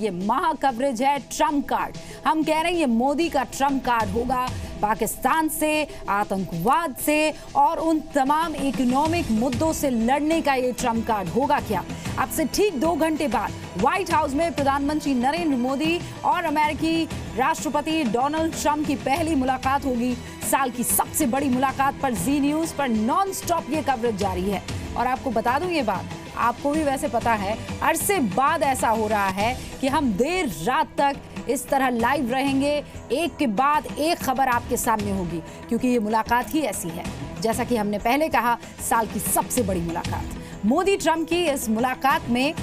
ये महा कवरेज है ट्रम्प कार्ड। हम कह रहे हैं ये मोदी का ट्रम्प कार्ड होगा। पाकिस्तान से, आतंकवाद से और उन तमाम इकोनॉमिक मुद्दों से लड़ने का ये ट्रम्प कार्ड होगा क्या? अब से ठीक 2 घंटे बाद व्हाइट हाउस में प्रधानमंत्री नरेंद्र मोदी और अमेरिकी राष्ट्रपति डोनाल्ड ट्रंप की पहली मुलाकात होगी। साल की सबसे बड़ी मुलाकात पर जी न्यूज पर नॉन स्टॉप ये कवरेज जारी है। और आपको बता दूं ये बात, आपको भी वैसे पता है, अरसे बाद ऐसा हो रहा है कि हम देर रात तक इस तरह लाइव रहेंगे, एक के बाद एक खबर आपके सामने होगी, क्योंकि ये मुलाकात ही ऐसी है। जैसा कि हमने पहले कहा, साल की सबसे बड़ी मुलाकात मोदी ट्रंप की। इस मुलाकात में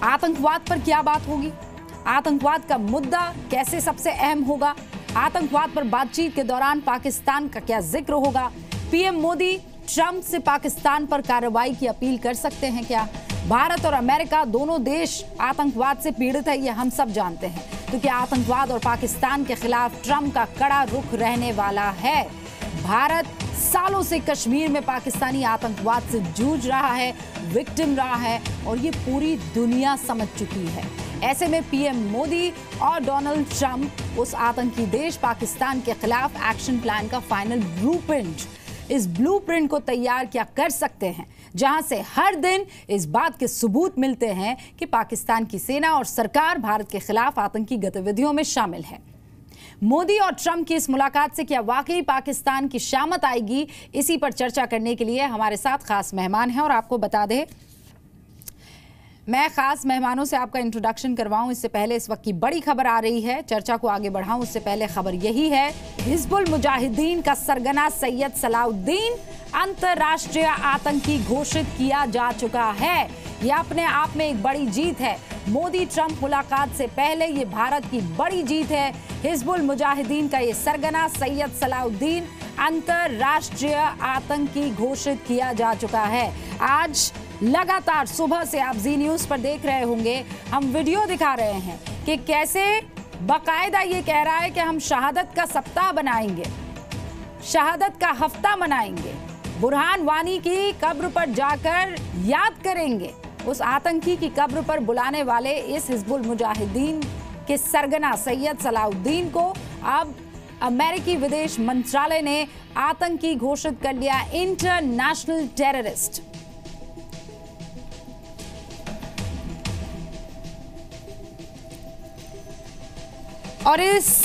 आतंकवाद पर क्या बात होगी, आतंकवाद का मुद्दा कैसे सबसे अहम होगा, आतंकवाद पर बातचीत के दौरान पाकिस्तान का क्या जिक्र होगा, पीएम मोदी ट्रंप से पाकिस्तान पर कार्रवाई की अपील कर सकते हैं क्या, भारत और अमेरिका दोनों देश आतंकवाद से पीड़ित है, ये हम सब जानते हैं, तो क्या आतंकवाद और पाकिस्तान के खिलाफ ट्रंप का कड़ा रुख रहने वाला है। भारत सालों से कश्मीर में पाकिस्तानी आतंकवाद से जूझ रहा है, विक्टिम रहा है, और ये पूरी दुनिया समझ चुकी है। ऐसे में पीएम मोदी और डोनाल्ड ट्रंप उस आतंकी देश पाकिस्तान के खिलाफ एक्शन प्लान का फाइनल ब्लूप्रिंट, इस ब्लूप्रिंट को तैयार क्या कर सकते हैं, जहां से हर दिन इस बात के सबूत मिलते हैं कि पाकिस्तान की सेना और सरकार भारत के खिलाफ आतंकी गतिविधियों में शामिल है। मोदी और ट्रंप की इस मुलाकात से क्या वाकई पाकिस्तान की शामत आएगी, इसी पर चर्चा करने के लिए हमारे साथ खास मेहमान हैं। और आपको बता दें, मैं खास मेहमानों से आपका इंट्रोडक्शन करवाऊं इससे पहले इस वक्त की बड़ी खबर आ रही है, चर्चा को आगे बढ़ाऊं उससे पहले खबर यही है, हिजबुल मुजाहिदीन का सरगना सैयद सलाउद्दीन अंतर्राष्ट्रीय आतंकी घोषित किया जा चुका है। यह अपने आप में एक बड़ी जीत है। मोदी ट्रंप मुलाकात से पहले ये भारत की बड़ी जीत है। हिजबुल मुजाहिदीन का ये सरगना सैयद सलाउद्दीन अंतर्राष्ट्रीय आतंकी घोषित किया जा चुका है। आज लगातार सुबह से आप जी न्यूज पर देख रहे होंगे, हम वीडियो दिखा रहे हैं कि कैसे बाकायदा ये कह रहा है कि हम शहादत का सप्ताह बनाएंगे, शहादत का हफ्ता मनाएंगे, बुरहान वानी की कब्र पर जाकर याद करेंगे। उस आतंकी की कब्र पर बुलाने वाले इस हिजबुल मुजाहिदीन के सरगना सैयद सलाउद्दीन को अब अमेरिकी विदेश मंत्रालय ने आतंकी घोषित कर लिया, इंटरनेशनल टेररिस्ट। और इस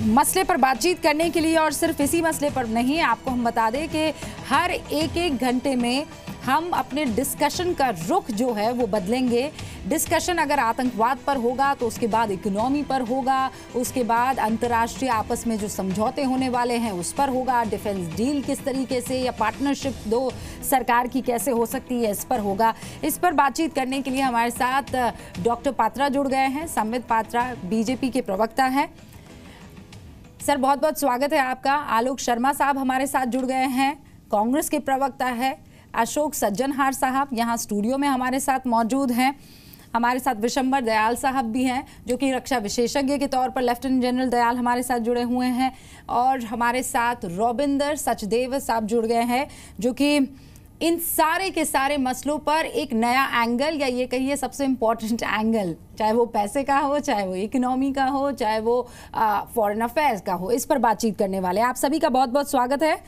मसले पर बातचीत करने के लिए, और सिर्फ इसी मसले पर नहीं, आपको हम बता दें कि हर एक घंटे में हम अपने डिस्कशन का रुख जो है वो बदलेंगे। डिस्कशन अगर आतंकवाद पर होगा तो उसके बाद इकोनॉमी पर होगा, उसके बाद अंतर्राष्ट्रीय आपस में जो समझौते होने वाले हैं उस पर होगा, डिफेंस डील किस तरीके से या पार्टनरशिप दो सरकार की कैसे हो सकती है इस पर होगा। इस पर बातचीत करने के लिए हमारे साथ डॉक्टर पात्रा जुड़ गए हैं। संबित पात्रा बीजेपी के प्रवक्ता हैं। सर बहुत बहुत स्वागत है आपका। आलोक शर्मा साहब हमारे साथ जुड़ गए हैं, कांग्रेस के प्रवक्ता है। अशोक सज्जनहार साहब यहाँ स्टूडियो में हमारे साथ मौजूद हैं। हमारे साथ विशंबर दयाल साहब भी हैं, जो कि रक्षा विशेषज्ञ के तौर पर लेफ्टिनेंट जनरल दयाल हमारे साथ जुड़े हुए हैं। और हमारे साथ रोबिंदर सचदेव साहब जुड़ गए हैं, जो कि इन सारे के सारे मसलों पर एक नया एंगल, या ये कहिए सबसे इम्पोर्टेंट एंगल, चाहे वो पैसे का हो, चाहे वो इकोनॉमी का हो, चाहे वो फॉरेन अफेयर्स का हो, इस पर बातचीत करने वाले। आप सभी का बहुत बहुत स्वागत है।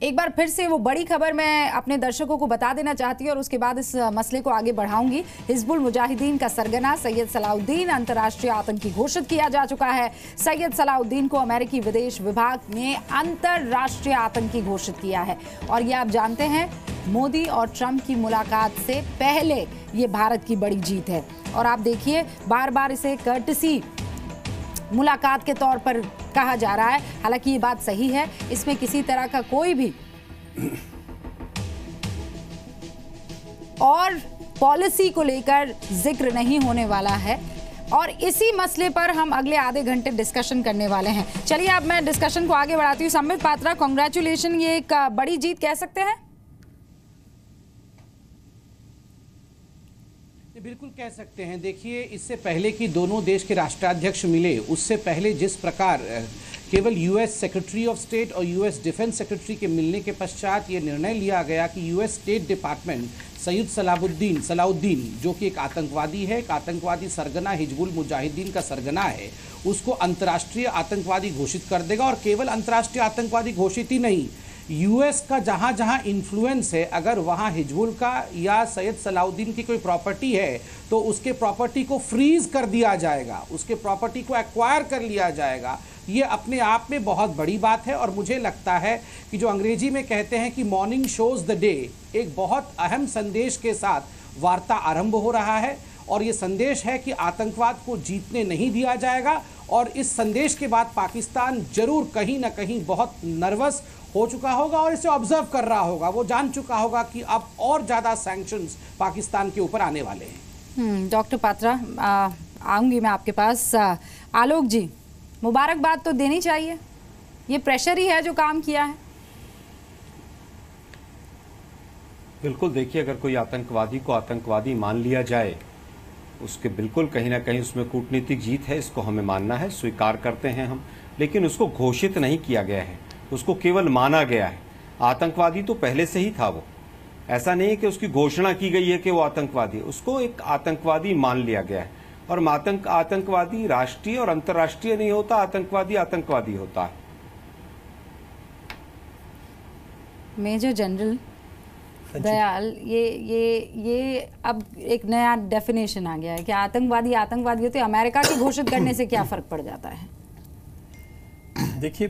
एक बार फिर से वो बड़ी खबर मैं अपने दर्शकों को बता देना चाहती हूँ और उसके बाद इस मसले को आगे बढ़ाऊंगी। हिजबुल मुजाहिदीन का सरगना सैयद सलाउद्दीन अंतर्राष्ट्रीय आतंकी घोषित किया जा चुका है। सैयद सलाउद्दीन को अमेरिकी विदेश विभाग ने अंतर्राष्ट्रीय आतंकी घोषित किया है। और ये आप जानते हैं, मोदी और ट्रंप की मुलाकात से पहले ये भारत की बड़ी जीत है। और आप देखिए, बार बार इसे कर्टसी मुलाकात के तौर पर कहा जा रहा है। हालांकि ये बात सही है, इसमें किसी तरह का कोई भी और पॉलिसी को लेकर जिक्र नहीं होने वाला है। और इसी मसले पर हम अगले आधे घंटे डिस्कशन करने वाले हैं। चलिए अब मैं डिस्कशन को आगे बढ़ाती हूँ। संबित पात्रा, कांग्रेचुलेशन, ये एक बड़ी जीत कह सकते हैं। बिल्कुल कह सकते हैं। देखिए, इससे पहले कि दोनों देश के राष्ट्राध्यक्ष मिले, उससे पहले जिस प्रकार केवल यूएस सेक्रेटरी ऑफ स्टेट और यूएस डिफेंस सेक्रेटरी के मिलने के पश्चात ये निर्णय लिया गया कि US state department Syed Salahuddin जो कि एक आतंकवादी है, एक आतंकवादी सरगना हिजबुल मुजाहिदीन का सरगना है, उसको अंतर्राष्ट्रीय आतंकवादी घोषित कर देगा। और केवल अंतर्राष्ट्रीय आतंकवादी घोषित ही नहीं, यूएस का जहां जहां इन्फ्लुएंस है, अगर वहां हिजबुल का या सैयद सलाउद्दीन की कोई प्रॉपर्टी है तो उसके प्रॉपर्टी को फ्रीज कर दिया जाएगा, उसके प्रॉपर्टी को एक्वायर कर लिया जाएगा। ये अपने आप में बहुत बड़ी बात है। और मुझे लगता है कि जो अंग्रेजी में कहते हैं कि मॉर्निंग शोज द डे, एक बहुत अहम संदेश के साथ वार्ता आरंभ हो रहा है। और ये संदेश है कि आतंकवाद को जीतने नहीं दिया जाएगा। और इस संदेश के बाद पाकिस्तान जरूर कहीं ना कहीं बहुत नर्वस हो चुका होगा और इसे ऑब्जर्व कर रहा होगा। वो जान चुका होगा कि अब और ज़्यादा सैंक्शंस पाकिस्तान के ऊपर आने वाले हैं। डॉक्टर पात्रा, आऊँगी मैं आपके पास। आलोक जी, मुबारकबाद तो देनी चाहिए, ये प्रेशर ही है जो काम किया है। बिल्कुल, देखिए, अगर कोई आतंकवादी को आतंकवादी मान लिया जाए, उसके बिल्कुल कहीं ना कहीं उसमें कूटनीतिक जीत है, इसको हमें मानना है, स्वीकार करते हैं हम। लेकिन उसको घोषित नहीं किया गया है, उसको केवल माना गया है। आतंकवादी तो पहले से ही था वो, ऐसा नहीं है कि उसकी घोषणा की गई है कि वो आतंकवादी है, उसको एक आतंकवादी मान लिया गया है। और आतंकवादी राष्ट्रीय और अंतर्राष्ट्रीय नहीं होता, आतंकवादी आतंकवादी होता है। मेजर जनरल दयाल, ये अब एक नया डेफिनेशन आ गया है कि आतंकवादी आतंकवादी होते हैं। अमेरिका के घोषित करने से क्या फर्क पड़ जाता है? देखिए,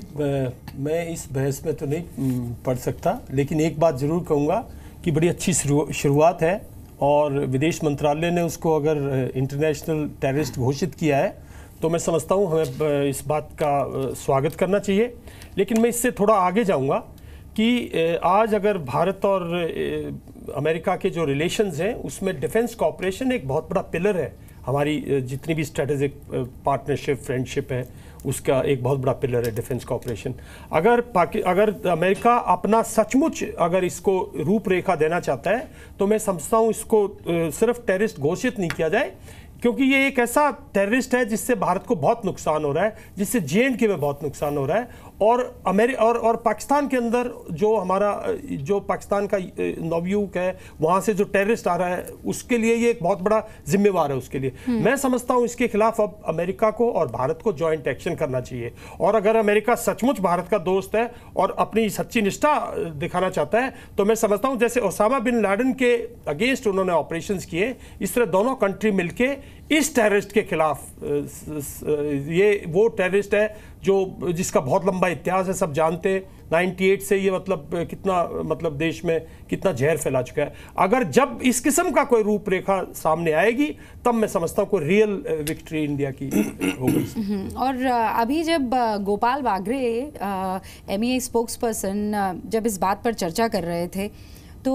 मैं इस बहस में तो नहीं पढ़ सकता, लेकिन एक बात ज़रूर कहूँगा कि बड़ी अच्छी शुरुआत है। और विदेश मंत्रालय ने उसको अगर इंटरनेशनल टेररिस्ट घोषित किया है तो मैं समझता हूँ हमें इस बात का स्वागत करना चाहिए। लेकिन मैं इससे थोड़ा आगे जाऊँगा कि आज अगर भारत और अमेरिका के जो रिलेशंस हैं उसमें डिफेंस कोऑपरेशन एक बहुत बड़ा पिलर है। हमारी जितनी भी स्ट्रेटेजिक पार्टनरशिप, फ्रेंडशिप है, उसका एक बहुत बड़ा पिलर है डिफेंस कोऑपरेशन। अगर अमेरिका अपना सचमुच अगर इसको रूपरेखा देना चाहता है तो मैं समझता हूँ इसको सिर्फ टेररिस्ट घोषित नहीं किया जाए, क्योंकि ये एक ऐसा टेररिस्ट है जिससे भारत को बहुत नुकसान हो रहा है, जिससे JNK में बहुत नुकसान हो रहा है। और पाकिस्तान के अंदर जो पाकिस्तान का नवयुग है, वहाँ से जो टेररिस्ट आ रहा है, उसके लिए ये एक बहुत बड़ा जिम्मेवार है उसके लिए। मैं समझता हूँ इसके खिलाफ अब अमेरिका को और भारत को जॉइंट एक्शन करना चाहिए। और अगर अमेरिका सचमुच भारत का दोस्त है और अपनी सच्ची निष्ठा दिखाना चाहता है तो मैं समझता हूँ जैसे ओसामा बिन लादेन के अगेंस्ट उन्होंने ऑपरेशंस किए, इस तरह दोनों कंट्री मिलके इस टेररिस्ट के खिलाफ, ये वो टेररिस्ट है जिसका बहुत लंबा इतिहास है, सब जानते हैं। 98 से ये कितना देश में कितना जहर फैला चुका है। अगर जब इस किस्म का कोई रूपरेखा सामने आएगी तब मैं समझता हूँ कोई रियल विक्ट्री इंडिया की होगी। और अभी जब Gopal Bagre MEA spokes person जब इस बात पर चर्चा कर रहे थे तो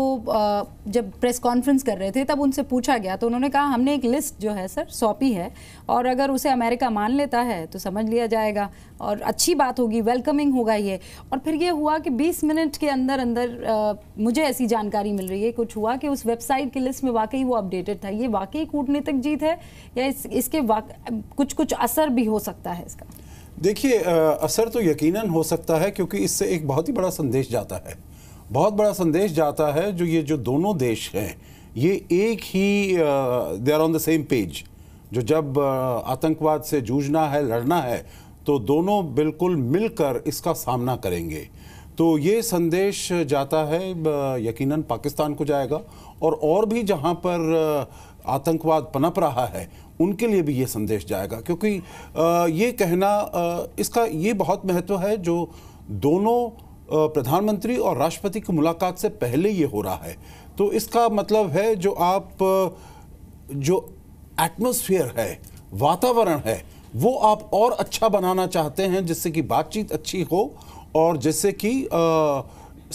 जब प्रेस कॉन्फ्रेंस कर रहे थे तब उनसे पूछा गया तो उन्होंने कहा हमने एक लिस्ट जो है सर सौंपी है और अगर उसे अमेरिका मान लेता है तो समझ लिया जाएगा और अच्छी बात होगी, वेलकमिंग होगा ये। और फिर ये हुआ कि 20 मिनट के अंदर मुझे ऐसी जानकारी मिल रही है, कुछ हुआ कि उस वेबसाइट की लिस्ट में वाकई वो अपडेटेड था। ये वाकई कूटनीतिक जीत है या इसके कुछ असर भी हो सकता है इसका? देखिए, असर तो यकीनन हो सकता है, क्योंकि इससे एक बहुत ही बड़ा संदेश जाता है, बहुत बड़ा संदेश जाता है। जो दोनों देश हैं ये एक ही they are on the same page. जब आतंकवाद से जूझना है, लड़ना है, तो दोनों बिल्कुल मिलकर इसका सामना करेंगे। तो ये संदेश जाता है, यकीनन पाकिस्तान को जाएगा और भी जहाँ पर आतंकवाद पनप रहा है उनके लिए भी ये संदेश जाएगा। क्योंकि ये कहना इसका ये बहुत महत्व है, जो दोनों प्रधानमंत्री और राष्ट्रपति की मुलाकात से पहले ये हो रहा है। तो इसका मतलब है जो एटमॉस्फेयर है, वातावरण है, वो आप और अच्छा बनाना चाहते हैं, जिससे कि बातचीत अच्छी हो और जिससे कि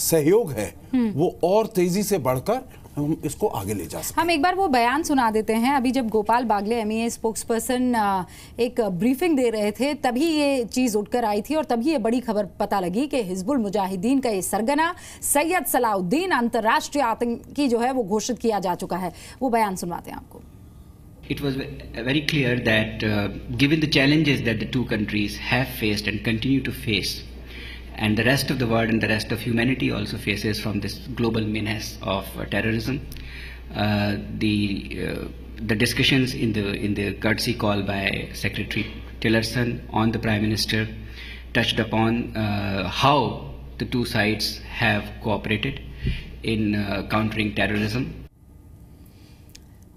सहयोग है वो और तेजी से बढ़कर हम इसको आगे ले जा सकते हैं। हम एक बार वो बयान सुना देते हैं। अभी जब Gopal Bagle MEA spokes person एक ब्रीफिंग दे रहे थे तभी ये चीज़ उठकर आई थी और तभी ये बड़ी खबर पता लगी कि हिजबुल मुजाहिदीन का ये सरगना सैयद सलाउद्दीन अंतर्राष्ट्रीय आतंकी जो है वो घोषित किया जा चुका है। वो बयान सुनवाते हैं आपको। It was very clear that given the challenges that the two countries have faced and continue to face, and the rest of the world and the rest of humanity also faces from this global menace of terrorism, The discussions in the courtesy call by Secretary Tillerson on the Prime Minister touched upon how the two sides have cooperated in countering terrorism.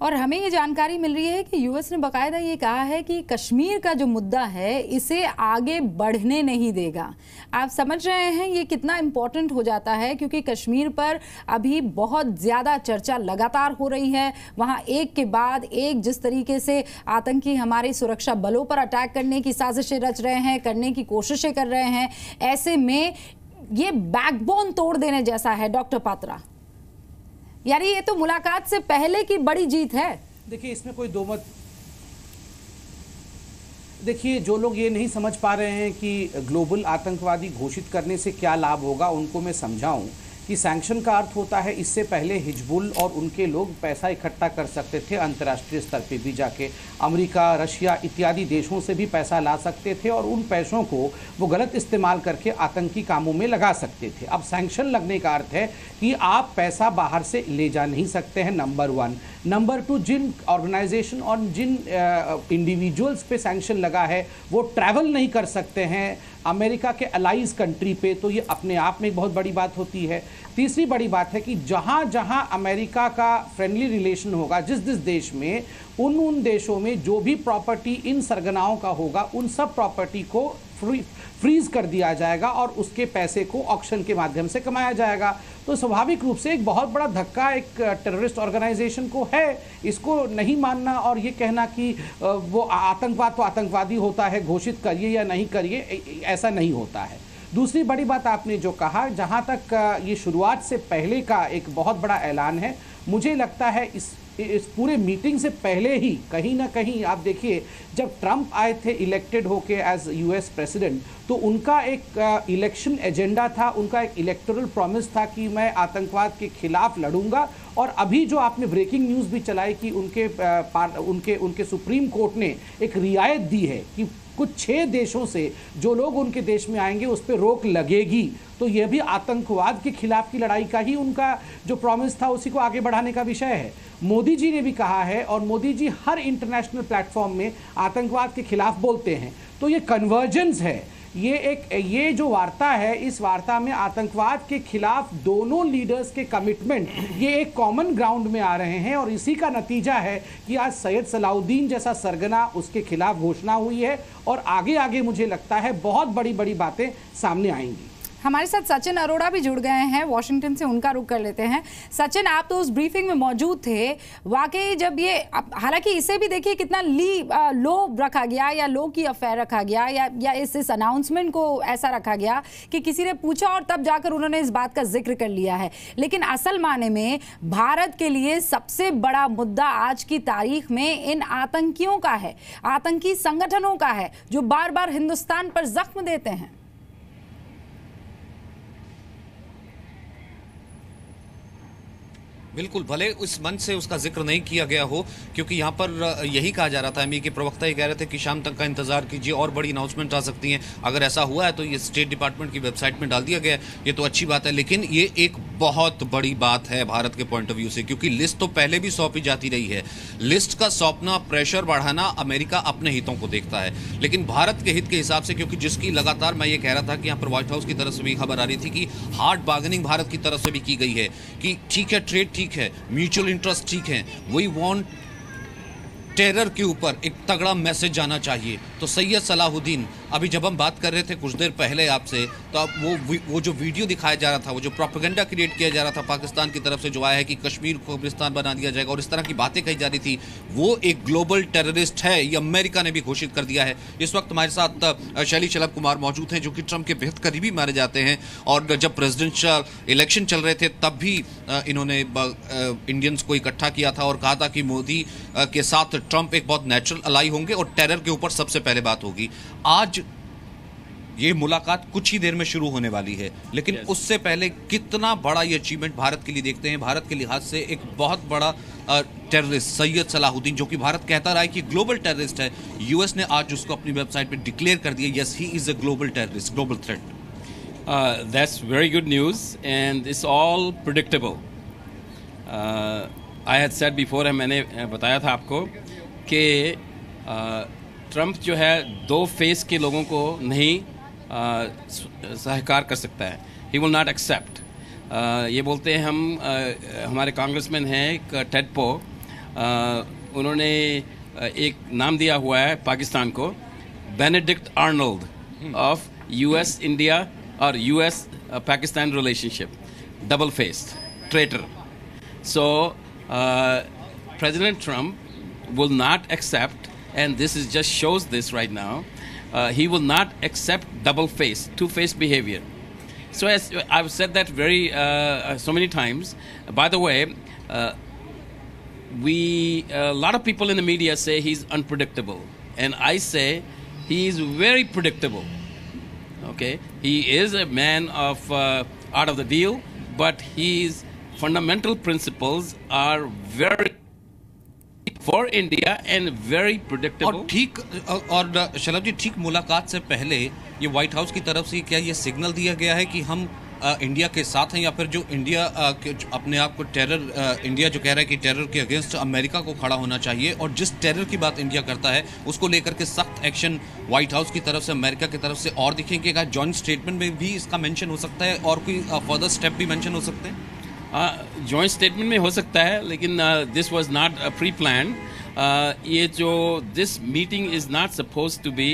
और हमें ये जानकारी मिल रही है कि US ने बाकायदा ये कहा है कि कश्मीर का जो मुद्दा है इसे आगे बढ़ने नहीं देगा। आप समझ रहे हैं ये कितना इम्पोर्टेंट हो जाता है, क्योंकि कश्मीर पर अभी बहुत ज़्यादा चर्चा लगातार हो रही है। वहाँ एक के बाद एक जिस तरीके से आतंकी हमारे सुरक्षा बलों पर अटैक करने की साजिशें रच रहे हैं, करने की कोशिशें कर रहे हैं, ऐसे में ये बैकबोन तोड़ देने जैसा है डॉक्टर पात्रा। यानी ये तो मुलाकात से पहले की बड़ी जीत है। देखिए इसमें कोई दो मत, देखिए जो लोग ये नहीं समझ पा रहे हैं कि ग्लोबल आतंकवादी घोषित करने से क्या लाभ होगा, उनको मैं समझाऊं कि सैंक्शन का अर्थ होता है इससे पहले हिजबुल और उनके लोग पैसा इकट्ठा कर सकते थे, अंतर्राष्ट्रीय स्तर पे भी जाके अमेरिका, रशिया इत्यादि देशों से भी पैसा ला सकते थे और उन पैसों को वो गलत इस्तेमाल करके आतंकी कामों में लगा सकते थे। अब सैंक्शन लगने का अर्थ है कि आप पैसा बाहर से ले जा नहीं सकते हैं, नंबर 1। नंबर 2, जिन ऑर्गेनाइजेशन और जिन इंडिविजुअल्स पे सैंक्शन लगा है वो ट्रैवल नहीं कर सकते हैं अमेरिका के अलाइज कंट्री पे, तो ये अपने आप में एक बहुत बड़ी बात होती है। तीसरी बड़ी बात है कि जहाँ जहाँ अमेरिका का फ्रेंडली रिलेशन होगा जिस देश में, उन देशों में जो भी प्रॉपर्टी इन सरगनाओं का होगा उन सब प्रॉपर्टी को फ्रीज कर दिया जाएगा और उसके पैसे को ऑक्शन के माध्यम से कमाया जाएगा। तो स्वाभाविक रूप से एक बहुत बड़ा धक्का एक टेररिस्ट ऑर्गेनाइजेशन को है। इसको नहीं मानना और ये कहना कि वो आतंकवाद तो आतंकवादी होता है, घोषित करिए या नहीं करिए, ऐसा नहीं होता है। दूसरी बड़ी बात आपने जो कहा, जहाँ तक ये शुरुआत से पहले का एक बहुत बड़ा ऐलान है, मुझे लगता है इस पूरे मीटिंग से पहले ही कहीं ना कहीं आप देखिए, जब ट्रंप आए थे इलेक्टेड होके एज यूएस प्रेसिडेंट, तो उनका एक इलेक्शन एजेंडा था, उनका एक इलेक्टोरल प्रॉमिस था कि मैं आतंकवाद के खिलाफ लड़ूंगा। और अभी जो आपने ब्रेकिंग न्यूज़ भी चलाई कि उनके सुप्रीम कोर्ट ने एक रियायत दी है कि कुछ 6 देशों से जो लोग उनके देश में आएंगे उस पर रोक लगेगी। तो यह भी आतंकवाद के खिलाफ की लड़ाई का ही उनका जो प्रॉमिस था उसी को आगे बढ़ाने का विषय है। मोदी जी ने भी कहा है और मोदी जी हर इंटरनेशनल प्लेटफॉर्म में आतंकवाद के खिलाफ बोलते हैं। तो ये कन्वर्जेंस है, ये जो वार्ता है, इस वार्ता में आतंकवाद के खिलाफ दोनों लीडर्स के कमिटमेंट ये एक कॉमन ग्राउंड में आ रहे हैं और इसी का नतीजा है कि आज सैयद सलाउद्दीन जैसा सरगना उसके खिलाफ घोषणा हुई है और आगे आगे मुझे लगता है बहुत बड़ी बड़ी बातें सामने आएंगी। हमारे साथ सचिन अरोड़ा भी जुड़ गए हैं वॉशिंगटन से, उनका रुख कर लेते हैं। सचिन, आप तो उस ब्रीफिंग में मौजूद थे। वाकई जब ये, हालांकि इसे भी देखिए कितना लो रखा गया या लो की अफेयर रखा गया या इस अनाउंसमेंट को ऐसा रखा गया कि किसी ने पूछा और तब जाकर उन्होंने इस बात का जिक्र कर लिया है। लेकिन असल माने में भारत के लिए सबसे बड़ा मुद्दा आज की तारीख में इन आतंकियों का है, आतंकी संगठनों का है जो बार बार हिंदुस्तान पर जख्म देते हैं। बिल्कुल, भले उस मंच से उसका जिक्र नहीं किया गया हो, क्योंकि यहाँ पर यही कहा जा रहा था, अमेरिकी प्रवक्ता ये कह रहे थे कि शाम तक का इंतजार कीजिए और बड़ी अनाउंसमेंट आ सकती हैं। अगर ऐसा हुआ है तो ये स्टेट डिपार्टमेंट की वेबसाइट में डाल दिया गया है, ये तो अच्छी बात है। लेकिन ये एक बहुत बड़ी बात है भारत के पॉइंट ऑफ व्यू से, क्योंकि लिस्ट तो पहले भी सौंपी जाती रही है। लिस्ट का सौंपना, प्रेशर बढ़ाना, अमेरिका अपने हितों को देखता है, लेकिन भारत के हित के हिसाब से, क्योंकि जिसकी लगातार मैं ये कह रहा था कि यहाँ पर व्हाइट हाउस की तरफ से भी खबर आ रही थी कि हार्ड बार्गेनिंग भारत की तरफ से भी की गई है कि ठीक है, ट्रेड ठीक है, म्यूचुअल इंटरेस्ट ठीक है, वी वांट टेरर के ऊपर एक तगड़ा मैसेज जाना चाहिए। तो सैयद सलाहुद्दीन, अभी जब हम बात कर रहे थे कुछ देर पहले आपसे, तो अब वो जो वीडियो दिखाया जा रहा था, वो जो प्रोपेगेंडा क्रिएट किया जा रहा था पाकिस्तान की तरफ से जो आया है कि कश्मीर को कब्रिस्तान बना दिया जाएगा और इस तरह की बातें कही जा रही थी, वो एक ग्लोबल टेररिस्ट है, ये अमेरिका ने भी घोषित कर दिया है। इस वक्त हमारे साथ शैली शलभ कुमार मौजूद हैं जो कि ट्रंप के बेहद करीबी माने जाते हैं, और जब प्रेसिडेंशियल इलेक्शन चल रहे थे तब भी इन्होंने इंडियंस को इकट्ठा किया था और कहा था कि मोदी के साथ ट्रंप एक बहुत नेचुरल अलाई होंगे और टेरर के ऊपर सबसे पहले बात होगी। आज ये मुलाकात कुछ ही देर में शुरू होने वाली है, लेकिन उससे पहले कितना बड़ा ये अचीवमेंट भारत के लिए देखते हैं। भारत के लिहाज से एक बहुत बड़ा टेररिस्ट सैयद सलाहुद्दीन, जो कि भारत कहता रहा है कि ग्लोबल टेररिस्ट है, यूएस ने आज उसको अपनी वेबसाइट पे डिक्लेयर कर दिया, yes he is a global terrorist, global threat. That's very good news, and it's all predictable. I had said before, मैंने बताया था आपको कि ट्रंप जो है दो फेस के लोगों को नहीं सहकार कर सकता है। He will not accept. ये बोलते हैं हमारे कांग्रेसमैन हैं टेड पो, उन्होंने एक नाम दिया हुआ है पाकिस्तान को, Benedict Arnold of US India और US Pakistan relationship, double faced traitor. So President Trump will not accept, and this is just shows this right now, he will not accept double-faced, two-faced behavior. So as I've said that so many times. By the way, a lot of people in the media say he's unpredictable, and I say he is very predictable. Okay, he is a man of out of the deal, but his fundamental principles are very for India and very predictable. और ठीक, और शलभ जी, ठीक मुलाकात से पहले ये white house की तरफ से क्या ये सिग्नल दिया गया है कि हम इंडिया के साथ हैं, या फिर जो इंडिया अपने आप को टेरर, इंडिया जो कह रहा है कि टेरर के अगेंस्ट अमेरिका को खड़ा होना चाहिए, और जिस टेरर की बात इंडिया करता है उसको लेकर के सख्त एक्शन व्हाइट हाउस की तरफ से, अमेरिका की तरफ से और दिखेंगे? क्या जॉइंट स्टेटमेंट में भी इसका मेंशन हो सकता है और कोई फर्दर स्टेप भी मेंशन हो सकते हैं? जॉइंट स्टेटमेंट में हो सकता है, लेकिन this was not pre plan. ये जो this meeting is not suppose to be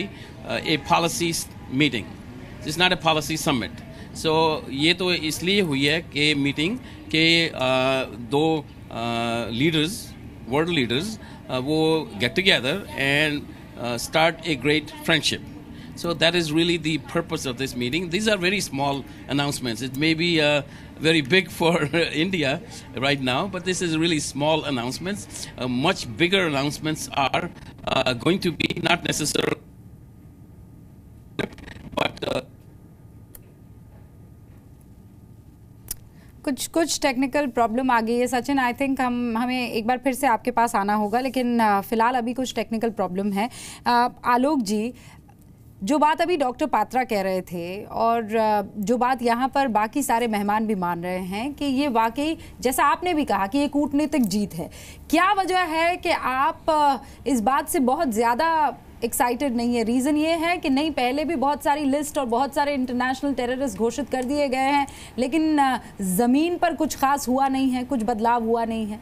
a policy meeting, it's not a policy summit. So ये तो इसलिए हुई है कि मीटिंग के दो लीडर्स, वर्ल्ड लीडर्स, वो get together and start a great friendship. So that is really the purpose of this meeting. These are very small announcements. It may be very big for India right now, but this is really small announcements. Much bigger announcements are going to be not necessarily, but कुछ technical problem आ गई है Sachin. I think हमें एक बार फिर से आपके पास आना होगा, लेकिन फिलहाल अभी कुछ टेक्निकल प्रॉब्लम है। आलोक जी, जो बात अभी डॉक्टर पात्रा कह रहे थे और जो बात यहाँ पर बाकी सारे मेहमान भी मान रहे हैं कि ये वाकई, जैसा आपने भी कहा, कि ये कूटनीतिक जीत है। क्या वजह है कि आप इस बात से बहुत ज़्यादा एक्साइटेड नहीं है? रीज़न ये है कि नहीं, पहले भी बहुत सारी लिस्ट और बहुत सारे इंटरनेशनल टेररिस्ट घोषित कर दिए गए हैं, लेकिन ज़मीन पर कुछ खास हुआ नहीं है, कुछ बदलाव हुआ नहीं है?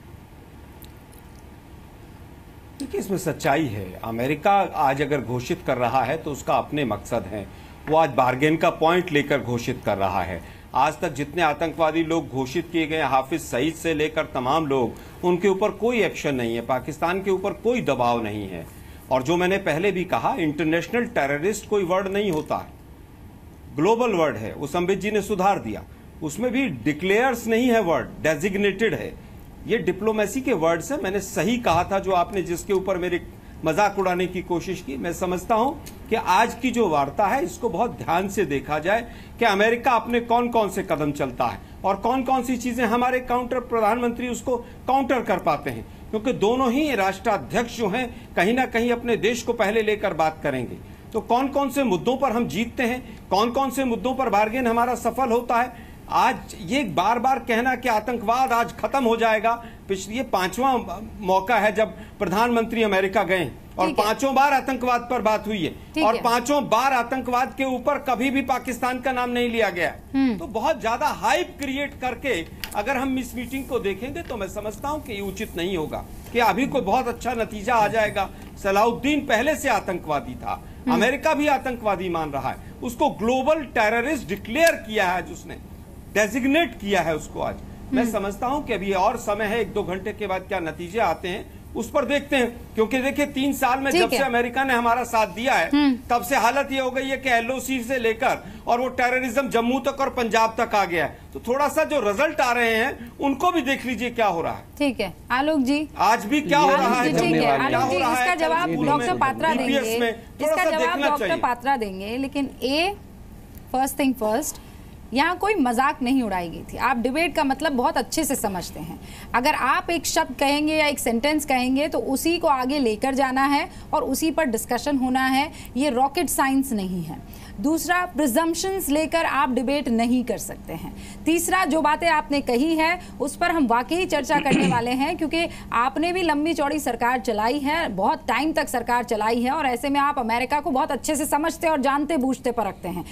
देखिए, इसमें सच्चाई है। अमेरिका आज अगर घोषित कर रहा है तो उसका अपने मकसद हैं। वो आज बार्गेन का पॉइंट लेकर घोषित कर रहा है। आज तक जितने आतंकवादी लोग घोषित किए गए, हाफिज सईद से लेकर तमाम लोग, उनके ऊपर कोई एक्शन नहीं है, पाकिस्तान के ऊपर कोई दबाव नहीं है। और जो मैंने पहले भी कहा, इंटरनेशनल टेररिस्ट कोई वर्ड नहीं होता है, ग्लोबल वर्ड है। वो संबित जी ने सुधार दिया, उसमें भी डिक्लेयर्स नहीं है वर्ड, डेजिग्नेटेड है। ये डिप्लोमेसी के वर्ड्स है। मैंने सही कहा था जो आपने, जिसके ऊपर मेरे मजाक उड़ाने की कोशिश की। मैं समझता हूं कि आज की जो वार्ता है इसको बहुत ध्यान से देखा जाए कि अमेरिका अपने कौन कौन से कदम चलता है और कौन कौन सी चीजें हमारे काउंटर प्रधानमंत्री उसको काउंटर कर पाते हैं, क्योंकि दोनों ही राष्ट्राध्यक्ष जो हैं कहीं ना कहीं अपने देश को पहले लेकर बात करेंगे। तो कौन कौन से मुद्दों पर हम जीतते हैं, कौन कौन से मुद्दों पर बार्गेन हमारा सफल होता है। आज ये बार बार कहना कि आतंकवाद आज खत्म हो जाएगा, पिछली ये 5वां मौका है जब प्रधानमंत्री अमेरिका गए और 5 बार आतंकवाद पर बात हुई है और 5 बार आतंकवाद के ऊपर कभी भी पाकिस्तान का नाम नहीं लिया गया। तो बहुत ज्यादा हाइप क्रिएट करके अगर हम इस मीटिंग को देखेंगे तो मैं समझता हूं कि ये उचित नहीं होगा कि अभी कोई बहुत अच्छा नतीजा आ जाएगा। सलाउद्दीन पहले से आतंकवादी था, अमेरिका भी आतंकवादी मान रहा है, उसको ग्लोबल टेररिस्ट डिक्लेयर किया है, आज उसने डेजिग्नेट किया है उसको। आज मैं समझता हूं कि अभी और समय है, 1-2 घंटे के बाद क्या नतीजे आते हैं उस पर देखते हैं। क्योंकि देखिए 3 साल में जब से अमेरिका ने हमारा साथ दिया है तब से हालत ये हो गई है कि एलओसी से लेकर और वो टेररिज्म जम्मू तक और पंजाब तक आ गया है। तो थोड़ा सा जो रिजल्ट आ रहे हैं उनको भी देख लीजिए क्या हो रहा है। ठीक है आलोक जी, आज भी क्या हो रहा है, ठीक है आलोक जी, इसका जवाब डॉक्टर पात्रा देंगे, इसका जवाब डॉक्टर पात्रा देंगे। लेकिन फर्स्ट थिंग फर्स्ट, यहाँ कोई मजाक नहीं उड़ाई गई थी। आप डिबेट का मतलब बहुत अच्छे से समझते हैं। अगर आप एक शब्द कहेंगे या एक सेंटेंस कहेंगे तो उसी को आगे लेकर जाना है और उसी पर डिस्कशन होना है। ये रॉकेट साइंस नहीं है। दूसरा, प्रिजम्पशंस लेकर आप डिबेट नहीं कर सकते हैं। तीसरा, जो बातें आपने कही है उस पर हम वाकई चर्चा करने वाले हैं, क्योंकि आपने भी लंबी चौड़ी सरकार चलाई है, बहुत टाइम तक सरकार चलाई है, और ऐसे में आप अमेरिका को बहुत अच्छे से समझते और जानते बूझते परखते हैं।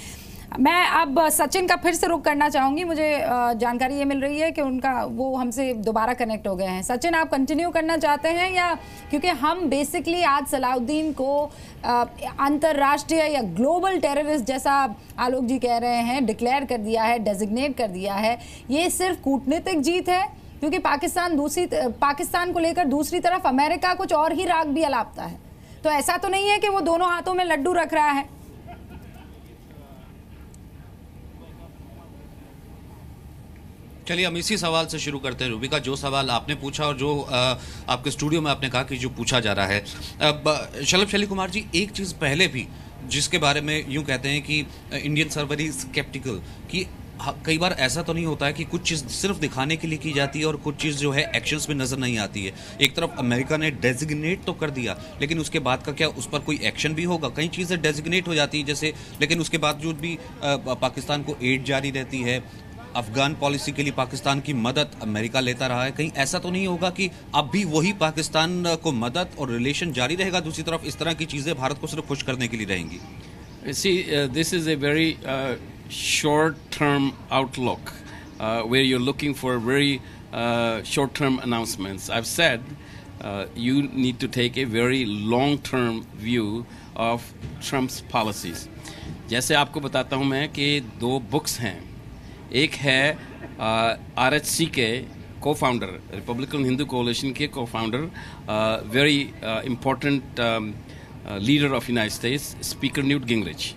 मैं अब सचिन का फिर से रुख करना चाहूँगी। मुझे जानकारी ये मिल रही है कि उनका वो हमसे दोबारा कनेक्ट हो गए हैं। सचिन, आप कंटिन्यू करना चाहते हैं या, क्योंकि हम बेसिकली आज सलाउद्दीन को अंतर्राष्ट्रीय या ग्लोबल टेररिस्ट जैसा आलोक जी कह रहे हैं डिक्लेयर कर दिया है, डेजिग्नेट कर दिया है। ये सिर्फ कूटनीतिक जीत है, क्योंकि पाकिस्तान को लेकर दूसरी तरफ अमेरिका कुछ और ही राग भी अलापता है। तो ऐसा तो नहीं है कि वो दोनों हाथों में लड्डू रख रहा है। चलिए हम इसी सवाल से शुरू करते हैं। रूबिका, जो सवाल आपने पूछा और जो आपके स्टूडियो में आपने कहा कि जो पूछा जा रहा है, अब शलभ कुमार जी, एक चीज़ पहले भी जिसके बारे में यूं कहते हैं कि इंडियंस आर वेरी स्केप्टिकल, कि कई बार ऐसा तो नहीं होता है कि कुछ चीज़ सिर्फ दिखाने के लिए की जाती है और कुछ चीज़ जो है एक्शंस में नज़र नहीं आती है। एक तरफ अमेरिका ने डेजिग्नेट तो कर दिया, लेकिन उसके बाद का क्या उस पर कोई एक्शन भी होगा? कई चीज़ें डेजिग्नेट हो जाती है जैसे, लेकिन उसके बावजूद भी पाकिस्तान को एड जारी रहती है। अफगान पॉलिसी के लिए पाकिस्तान की मदद अमेरिका लेता रहा है। कहीं ऐसा तो नहीं होगा कि अब भी वही पाकिस्तान को मदद और रिलेशन जारी रहेगा, दूसरी तरफ इस तरह की चीज़ें भारत को सिर्फ खुश करने के लिए रहेंगी? See, this is a very short-term outlook where you're looking for very short-term announcements. I've said you need to take a very long-term view of Trump's policies. जैसे आपको बताता हूँ मैं कि 2 बुक्स हैं। एक है RHC के को-फाउंडर, रिपब्लिकन हिंदू कोalition के cofounder, very important leader of United States, speaker Newt Gingrich.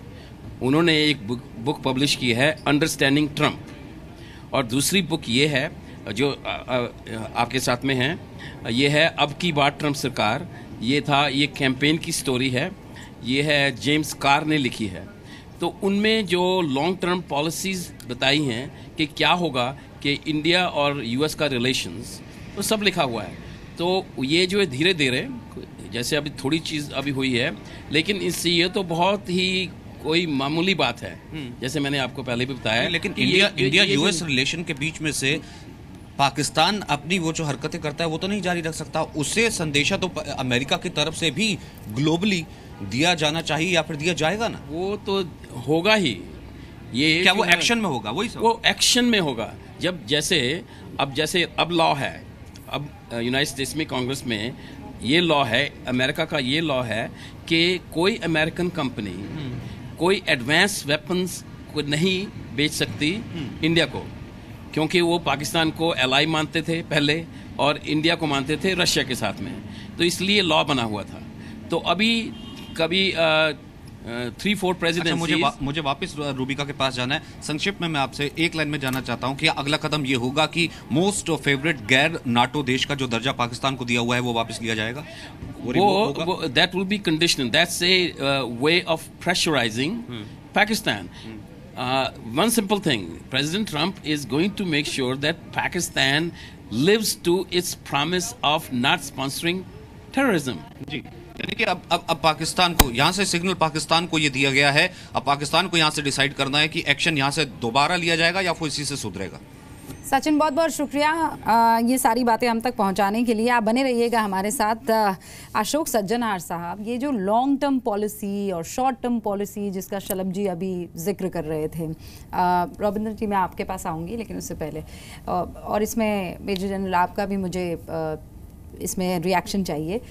उन्होंने एक बुक पब्लिश की है, अंडरस्टैंडिंग ट्रंप। और दूसरी बुक ये है जो आपके साथ में है, ये है अब की बात ट्रंप सरकार। ये कैंपेन की स्टोरी है, ये है जेम्स कार ने लिखी है। तो उनमें जो लॉन्ग टर्म पॉलिसीज़ बताई हैं कि क्या होगा कि इंडिया और यूएस का रिलेशंस, वो सब लिखा हुआ है। तो ये जो है धीरे धीरे, जैसे अभी थोड़ी चीज़ अभी हुई है, लेकिन इससे ये तो बहुत ही कोई मामूली बात है, जैसे मैंने आपको पहले भी बताया। लेकिन इंडिया यूएस रिलेशन के बीच में से पाकिस्तान अपनी वो जो हरकतें करता है वो तो नहीं जारी रख सकता। उससे संदेशा तो अमेरिका की तरफ से भी ग्लोबली दिया जाना चाहिए, या फिर दिया जाएगा ना? वो तो होगा ही। ये क्या वो एक्शन में होगा? वही सब वो एक्शन में होगा। जैसे अब लॉ है, अब यूनाइटेड स्टेट्स में कांग्रेस में ये लॉ है, अमेरिका का ये लॉ है कि कोई अमेरिकन कंपनी कोई एडवांस वेपन्स को नहीं बेच सकती इंडिया को, क्योंकि वो पाकिस्तान को एलाई मानते थे पहले और इंडिया को मानते थे रशिया के साथ में। तो इसलिए लॉ बना हुआ था। तो अभी कभी 3-4 प्रेसिडेंसी। मुझे वापस रूबिका के पास जाना है। संक्षिप्त में मैं आपसे एक लाइन में जानना चाहता हूं कि अगला कदम ये होगा कि मोस्ट फेवरेट गैर नाटो देश का जो दर्जा पाकिस्तान को दिया हुआ है वो वापस लिया जाएगा? वो that will be conditional, that's a way of pressurising Pakistan. One simple thing, President Trump is going to make sure that Pakistan lives to its promise of not sponsoring terrorism. जी, यानी कि अब पाकिस्तान को यहाँ से सिग्नल पाकिस्तान को ये दिया गया है, अब पाकिस्तान को यहाँ से डिसाइड करना है कि एक्शन यहाँ से दोबारा लिया जाएगा या फिर इसी से सुधरेगा। सचिन, बहुत बहुत शुक्रिया ये सारी बातें हम तक पहुंचाने के लिए। आप बने रहिएगा हमारे साथ। अशोक सज्जनहार साहब, ये जो लॉन्ग टर्म पॉलिसी और शॉर्ट टर्म पॉलिसी जिसका शलभ जी अभी जिक्र कर रहे थे, रविंद्र जी मैं आपके पास आऊँगी, लेकिन उससे पहले और इसमें मेजर जनरल आपका भी मुझे इसमें रिएक्शन चाहिए।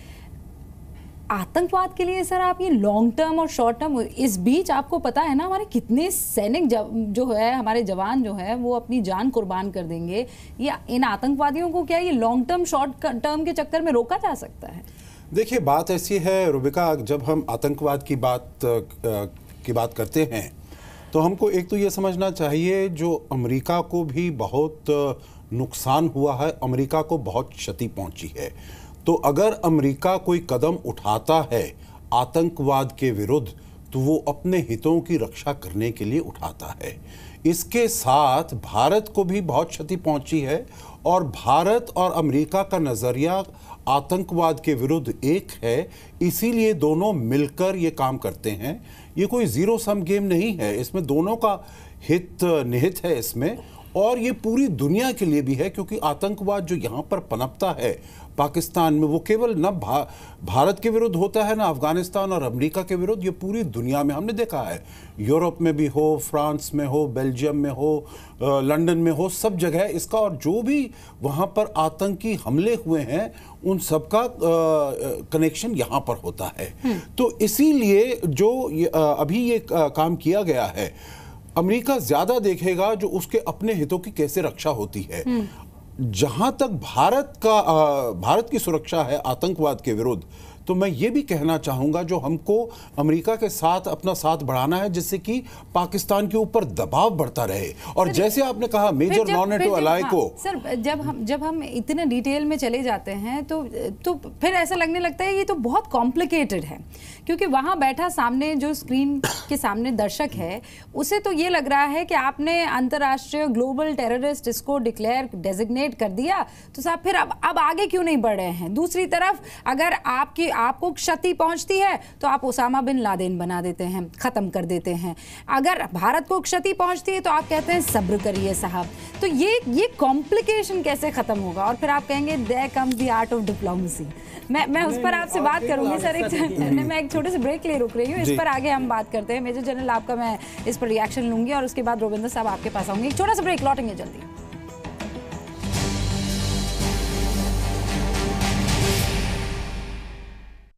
आतंकवाद के लिए सर आप ये लॉन्ग टर्म और शॉर्ट टर्म, इस बीच आपको पता है ना हमारे कितने सैनिक जो है, हमारे जवान जो है वो अपनी जान कुर्बान कर देंगे। ये इन आतंकवादियों को क्या ये लॉन्ग टर्म शॉर्ट टर्म के चक्कर में रोका जा सकता है? देखिए, बात ऐसी है रुबिका, जब हम आतंकवाद की बात करते हैं तो हमको एक तो ये समझना चाहिए जो अमेरिका को भी बहुत नुकसान हुआ है, अमेरिका को बहुत क्षति पहुंची है। तो अगर अमेरिका कोई कदम उठाता है आतंकवाद के विरुद्ध तो वो अपने हितों की रक्षा करने के लिए उठाता है। इसके साथ भारत को भी बहुत क्षति पहुंची है, और भारत और अमेरिका का नज़रिया आतंकवाद के विरुद्ध एक है, इसीलिए दोनों मिलकर ये काम करते हैं। ये कोई ज़ीरो सम गेम नहीं है, इसमें दोनों का हित निहित है इसमें, और ये पूरी दुनिया के लिए भी है, क्योंकि आतंकवाद जो यहाँ पर पनपता है पाकिस्तान में, वो केवल न भारत के विरुद्ध होता है, ना अफगानिस्तान और अमेरिका के विरुद्ध, ये पूरी दुनिया में हमने देखा है। यूरोप में भी हो, फ्रांस में हो, बेल्जियम में हो, लंदन में हो, सब जगह इसका, और जो भी वहाँ पर आतंकी हमले हुए हैं उन सब का कनेक्शन यहाँ पर होता है। तो इसीलिए जो अभी ये काम किया गया है, अमेरिका ज्यादा देखेगा जो उसके अपने हितों की कैसे रक्षा होती है। जहां तक भारत की सुरक्षा है आतंकवाद के विरुद्ध, तो मैं ये भी कहना चाहूंगा जो हमको अमेरिका के साथ अपना साथ बढ़ाना है, जिससे कि पाकिस्तान के ऊपर दबाव बढ़ता रहे। और जैसे आपने कहा मेजर नॉन नेटो अलाई को, सर जब हम इतने डिटेल में चले जाते हैं तो फिर ऐसा लगने लगता है ये तो बहुत कॉम्प्लिकेटेड है, क्योंकि वहां बैठा सामने जो स्क्रीन के सामने दर्शक है उसे तो ये लग रहा है कि आपने अंतर्राष्ट्रीय ग्लोबल टेररिस्ट इसको डेजिग्नेट कर दिया, तो साहब फिर अब आगे क्यों नहीं बढ़ रहे हैं। दूसरी तरफ अगर आपको क्षति पहुंचती है तो आप ओसामा बिन लादेन बना देते हैं, खत्म कर देते हैं। अगर भारत को क्षति पहुंचती है तो आप कहते हैं सब्र करिए साहब। तो ये कॉम्प्लिकेशन कैसे खत्म होगा? और फिर आप कहेंगे there comes the art of diplomacy. मैं उस पर आपसे बात करूंगी सर, मैं एक छोटे से ब्रेक ले रुक रही हूँ, इस पर आगे हम बात करते हैं। मेजर जनरल आपका मैं इस पर रिएक्शन लूंगी और उसके बाद रोविंदर साहब आपके पास आऊंगी। एक छोटा सा ब्रेक, लौटेंगे जल्दी।